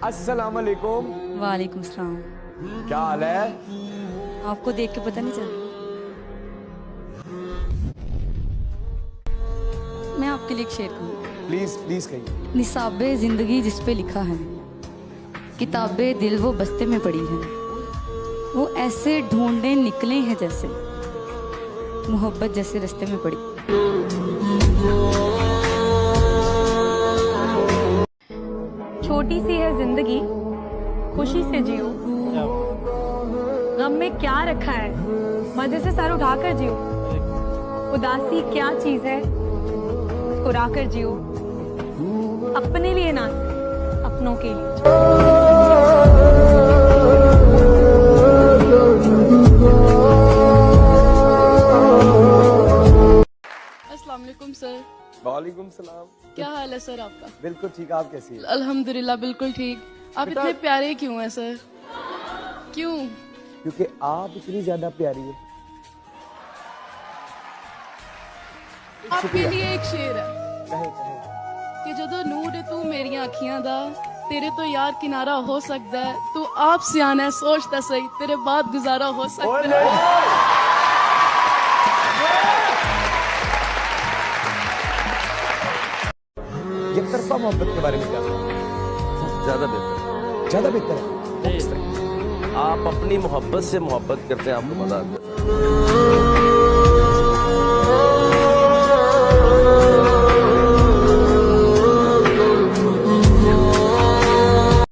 अस्सलाम वालेकुम। वालेकुम सलाम। क्या हाल है? आपको देख के पता नहीं चला? मैं आपके लिए एक शेर कहूँ। प्लीज प्लीज कहिए। निसाबे जिंदगी जिस पे लिखा है, किताबे दिल वो बस्ते में पड़ी है, वो ऐसे ढूंढे निकले हैं जैसे मोहब्बत जैसे रास्ते में पड़ी। छोटी सी है जिंदगी, खुशी से जियो। गम में क्या रखा है, मजे से सर उठाकर जियो। उदासी क्या चीज है, मुस्कुरा कर जियो। अपने लिए ना, अपनों के लिए। अस्सलाम वालेकुम सर। वालेकुम सलाम। क्या हाल है सर आपका? बिल्कुल ठीक, आप कैसी हैं? अल्हम्दुलिल्लाह बिल्कुल ठीक। आप इतने प्यारे क्यों हैं सर? क्यों? क्योंकि आप इतनी ज्यादा प्यारी है। आपके लिए एक शेर है कहे कहे। कि जदों नूर तू मेरी अखियां दा, तेरे तो यार किनारा हो सकता है। तू आप सियाना है, सोचता सही, तेरे बाद गुजारा हो सकता है। एक तरफा मोहब्बत के बारे में क्या कहना? ज्यादा बेहतर। ज्यादा बेहतर है। आप अपनी मोहब्बत से मोहब्बत करते हैं, आपको मजा आता है।